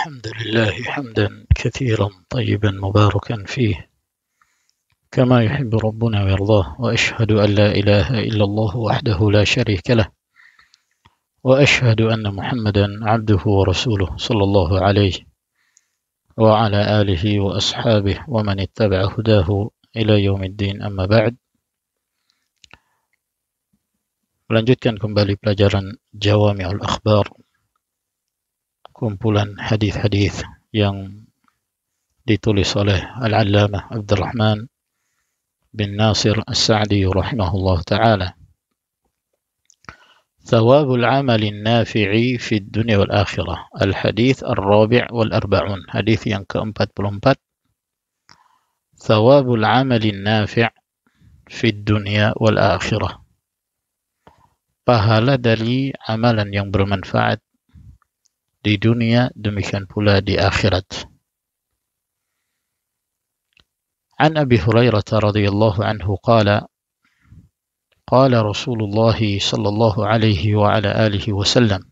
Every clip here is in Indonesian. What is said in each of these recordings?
الحمد لله حمدا كثيرا طيبا مباركا فيه كما يحب ربنا ويرضاه، وأشهد أن لا إله إلا الله وحده لا شريك له، وأشهد أن محمدا عبده ورسوله صلى الله عليه وعلى آله وأصحابه ومن اتبع هداه إلى يوم الدين. أما بعد. Melanjutkan kembali pelajaran Jawami'ul Akhbar, kumpulan hadis-hadis yang ditulis oleh Al-Allamah Abdurrahman bin Nasir As-Sa'di rahimahullah ta'ala. Thawabul amalin nafi'i fi dunia wal akhirah. Al-hadith ar-rabi' wal arba'un. Hadith yang ke-44. Thawabul amalin nafi' fi dunia wal akhirah. Pahala dari amalan yang bermanfaat di dunia, demikian pula di akhirat. An Abi Hurairah radhiyallahu anhu qala qala Rasulullah sallallahu alaihi wa ala alihi wasallam,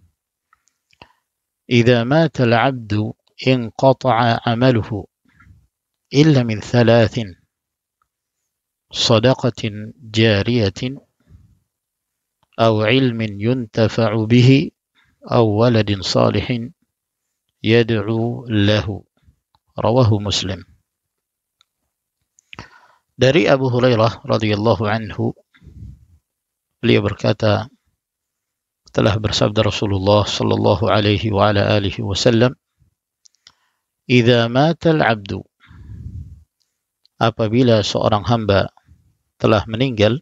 idza mata al-'abdu inqata'a 'amaluhu illa min thalathin, sadaqatin jariyatin aw 'ilmin yuntafa'u bihi aw waladin salihin yad'u lahu. Rawahu Muslim. Dari Abu Hurairah radhiyallahu anhu, beliau berkata, telah bersabda Rasulullah sallallahu alaihi wa ala alihi wasallam, idza mata al-'abdu, apabila seorang hamba telah meninggal,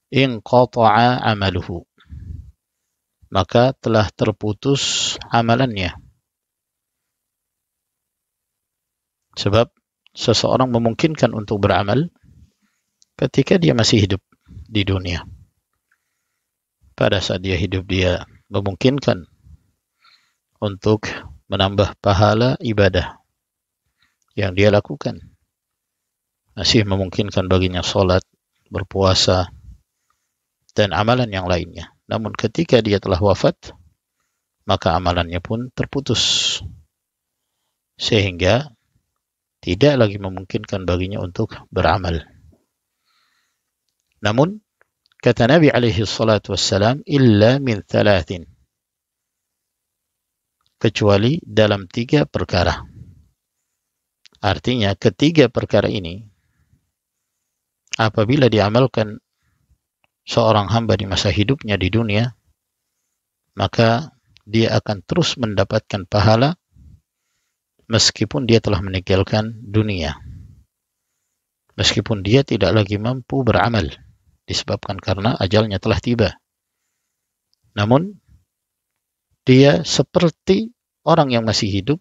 inqata'a 'amaluhu, maka telah terputus amalannya. Sebab seseorang memungkinkan untuk beramal ketika dia masih hidup di dunia. Pada saat dia hidup, dia memungkinkan untuk menambah pahala ibadah yang dia lakukan. Masih memungkinkan baginya sholat, berpuasa, dan amalan yang lainnya. Namun ketika dia telah wafat, maka amalannya pun terputus, sehingga tidak lagi memungkinkan baginya untuk beramal. Namun kata Nabi alaihi salatu wassalam, illa min thalathin, kecuali dalam 3 perkara. Artinya ketiga perkara ini apabila diamalkan seorang hamba di masa hidupnya di dunia, maka dia akan terus mendapatkan pahala meskipun dia telah meninggalkan dunia, meskipun dia tidak lagi mampu beramal disebabkan karena ajalnya telah tiba. Namun dia seperti orang yang masih hidup,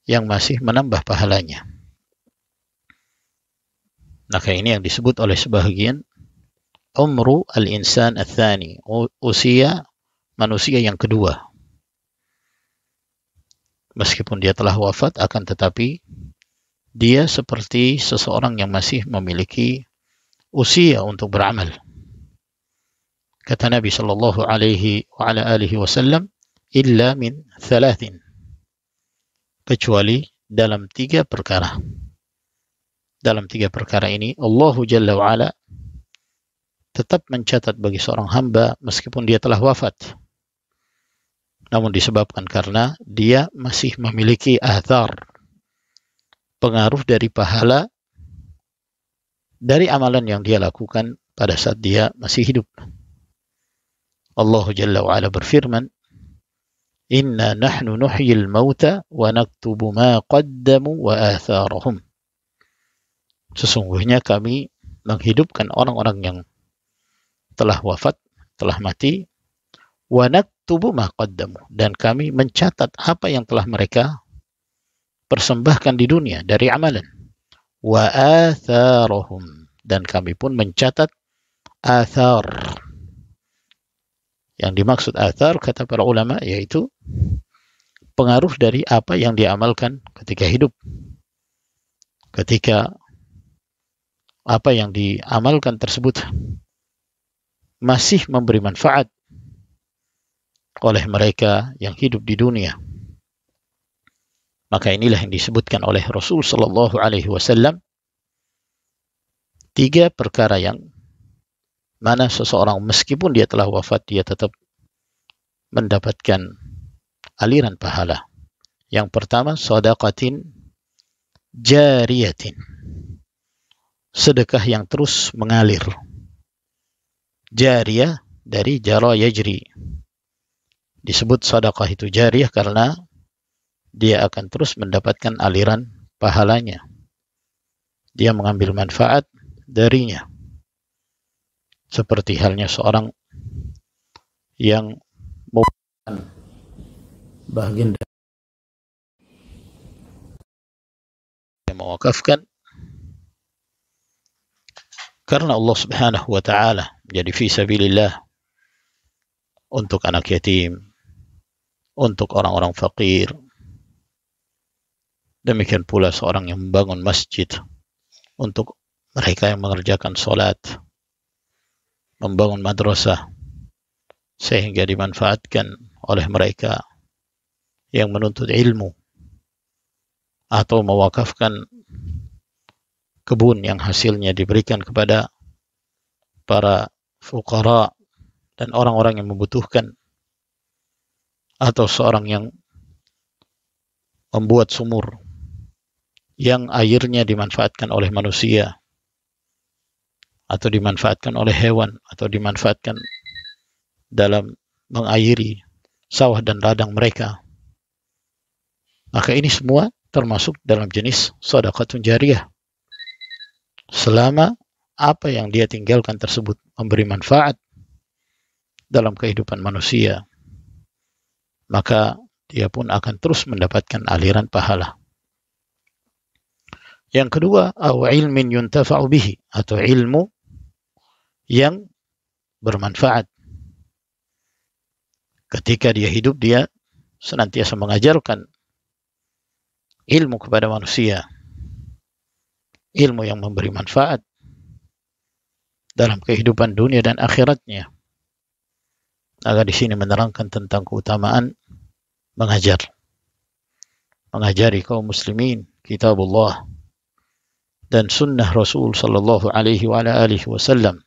yang masih menambah pahalanya. Maka ini yang disebut oleh sebagian umru al-insan al-thani, usia manusia yang kedua. Meskipun dia telah wafat, akan tetapi dia seperti seseorang yang masih memiliki usia untuk beramal. Kata Nabi sallallahu alaihi wa ala alihi wasallam, illa min thalathin, kecuali dalam 3 perkara. Dalam 3 perkara ini Allah Jalla wa ala tetap mencatat bagi seorang hamba meskipun dia telah wafat. Namun disebabkan karena dia masih memiliki athar, pengaruh dari pahala dari amalan yang dia lakukan pada saat dia masih hidup. Allah Jalla wa ala berfirman, inna nahnu nuhyil mauta wa naktubu ma qaddamu wa atharahum. Sesungguhnya kami menghidupkan orang-orang yang telah wafat, telah mati, wa naktubu ma qaddamu, dan kami mencatat apa yang telah mereka persembahkan di dunia dari amalan, wa atharahum, dan kami pun mencatat athar. Yang dimaksud athar, kata para ulama, yaitu pengaruh dari apa yang diamalkan ketika hidup. Ketika apa yang diamalkan tersebut masih memberi manfaat oleh mereka yang hidup di dunia, Maka inilah yang disebutkan oleh Rasul sallallahu alaihi wasallam, 3 perkara yang mana seseorang meskipun dia telah wafat, dia tetap mendapatkan aliran pahala. Yang pertama, shadaqatin jariyatin, sedekah yang terus mengalir. Jariyah dari jara yajri. Disebut sedekah itu jariyah karena dia akan terus mendapatkan aliran pahalanya. Dia mengambil manfaat darinya. Seperti halnya seorang yang bagian dari mewakafkan karena Allah Subhanahu wa taala, jadi fi sabilillah, untuk anak yatim, untuk orang-orang fakir. Demikian pula seorang yang membangun masjid untuk mereka yang mengerjakan salat, membangun madrasah sehingga dimanfaatkan oleh mereka yang menuntut ilmu, atau mewakafkan kebun yang hasilnya diberikan kepada para fuqara dan orang-orang yang membutuhkan, atau seorang yang membuat sumur yang airnya dimanfaatkan oleh manusia, atau dimanfaatkan oleh hewan, atau dimanfaatkan dalam mengairi sawah dan ladang mereka. Maka ini semua termasuk dalam jenis shadaqatun jariyah. Selama apa yang dia tinggalkan tersebut memberi manfaat dalam kehidupan manusia, maka dia pun akan terus mendapatkan aliran pahala. Yang kedua, aw ilmin yuntafa'u bihi, atau ilmu yang bermanfaat. Ketika dia hidup, dia senantiasa mengajarkan ilmu kepada manusia, ilmu yang memberi manfaat dalam kehidupan dunia dan akhiratnya. Maka di sini menerangkan tentang keutamaan mengajari kaum muslimin kitabullah dan sunnah Rasul sallallahu alaihi wa ala alihi wasallam.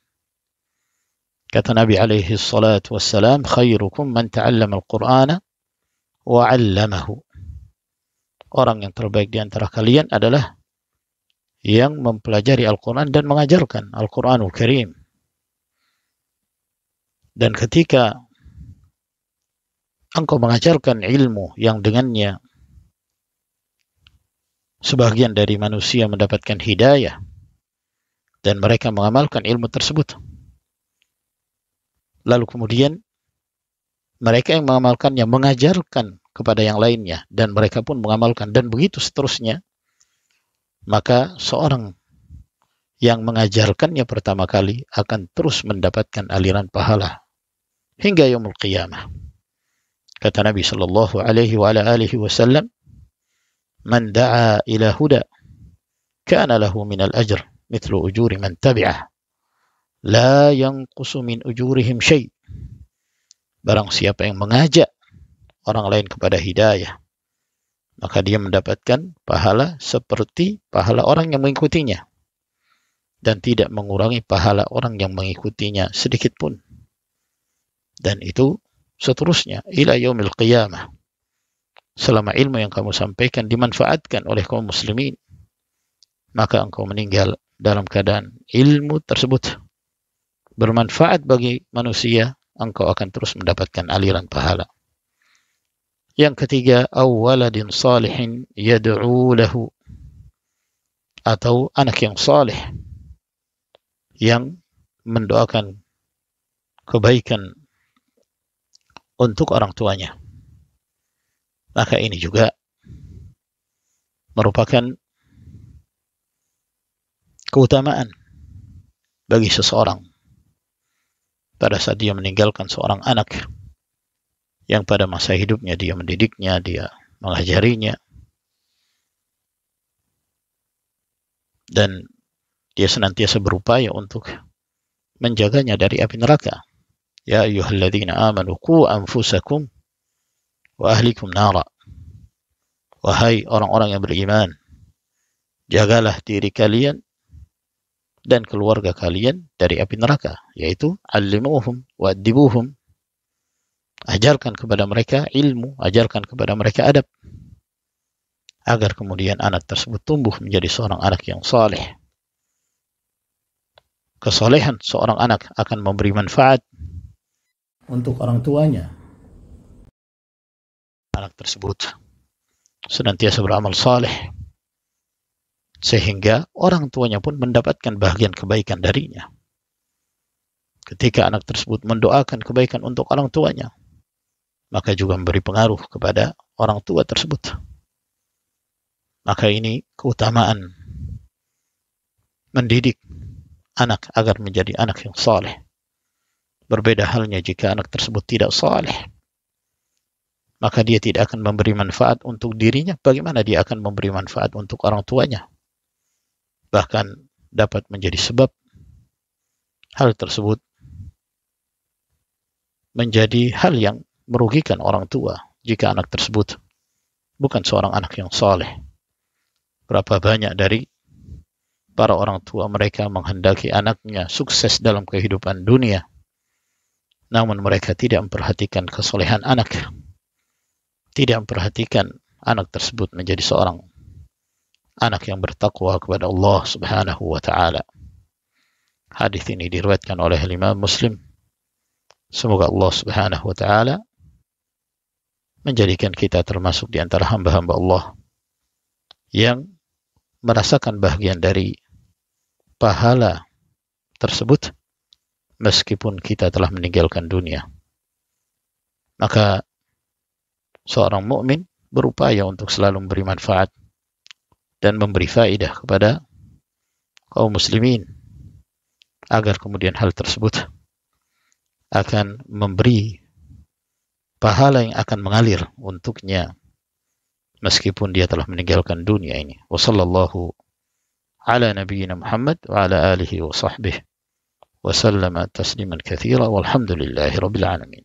Kata Nabi alaihi salatu wassalam, khairukum man ta'allama al-Qur'ana wa 'allamahu. Orang yang terbaik di antara kalian adalah yang mempelajari Al-Quran dan mengajarkan Al-Quranul Karim. Dan ketika engkau mengajarkan ilmu yang dengannya sebagian dari manusia mendapatkan hidayah dan mereka mengamalkan ilmu tersebut, lalu kemudian mereka yang mengamalkannya mengajarkan kepada yang lainnya dan mereka pun mengamalkan, dan begitu seterusnya, maka seorang yang mengajarkannya pertama kali akan terus mendapatkan aliran pahala hingga yaumul qiyamah. Kata Nabi sallallahu alaihi wa ala alihi wasallam, man da'a ila huda kana lahu min al-ajr mithlu ujuri man tabi'ah la yanqusu min ujurihim syai'. Barang siapa yang mengajak orang lain kepada hidayah, maka dia mendapatkan pahala seperti pahala orang yang mengikutinya, dan tidak mengurangi pahala orang yang mengikutinya sedikit pun. Dan itu seterusnya ila yaumil qiyamah. Selama ilmu yang kamu sampaikan dimanfaatkan oleh kaum muslimin, maka engkau meninggal dalam keadaan ilmu tersebut bermanfaat bagi manusia, engkau akan terus mendapatkan aliran pahala. Yang ketiga, awwaladin salihin yad'u lahu, atau anak yang saleh yang mendoakan kebaikan untuk orang tuanya. Maka ini juga merupakan keutamaan bagi seseorang pada saat dia meninggalkan seorang anak yang pada masa hidupnya dia mendidiknya, dia mengajarinya, dan dia senantiasa berupaya untuk menjaganya dari api neraka. Ya ayyuhalladzina amanu qu anfusakum wa ahlikum nara. Wahai orang-orang yang beriman, jagalah diri kalian dan keluarga kalian dari api neraka, yaitu allimuhum wa'dibuhum. Ajarkan kepada mereka ilmu, ajarkan kepada mereka adab, agar kemudian anak tersebut tumbuh menjadi seorang anak yang saleh. Kesolehan seorang anak akan memberi manfaat untuk orang tuanya. Anak tersebut senantiasa beramal saleh, sehingga orang tuanya pun mendapatkan bagian kebaikan darinya. Ketika anak tersebut mendoakan kebaikan untuk orang tuanya, maka juga memberi pengaruh kepada orang tua tersebut. Maka ini keutamaan mendidik anak agar menjadi anak yang saleh. Berbeda halnya jika anak tersebut tidak saleh, maka dia tidak akan memberi manfaat untuk dirinya. Bagaimana dia akan memberi manfaat untuk orang tuanya? Bahkan dapat menjadi sebab hal tersebut menjadi hal yang merugikan orang tua jika anak tersebut bukan seorang anak yang saleh. Berapa banyak dari para orang tua mereka menghendaki anaknya sukses dalam kehidupan dunia, namun mereka tidak memperhatikan kesolehan anak, tidak memperhatikan anak tersebut menjadi seorang anak yang bertakwa kepada Allah Subhanahu wa Ta'ala. Hadis ini diriwayatkan oleh Imam Muslim. Semoga Allah Subhanahu wa Ta'ala menjadikan kita termasuk di antara hamba-hamba Allah yang merasakan bahagian dari pahala tersebut meskipun kita telah meninggalkan dunia. Maka seorang mukmin berupaya untuk selalu memberi manfaat dan memberi faedah kepada kaum muslimin, agar kemudian hal tersebut akan memberi pahala yang akan mengalir untuknya meskipun dia telah meninggalkan dunia ini. Wa sallallahu ala nabiyyina Muhammad wa ala alihi wa sahbihi wa sallama tasliman katsira walhamdulillahi rabbil alamin.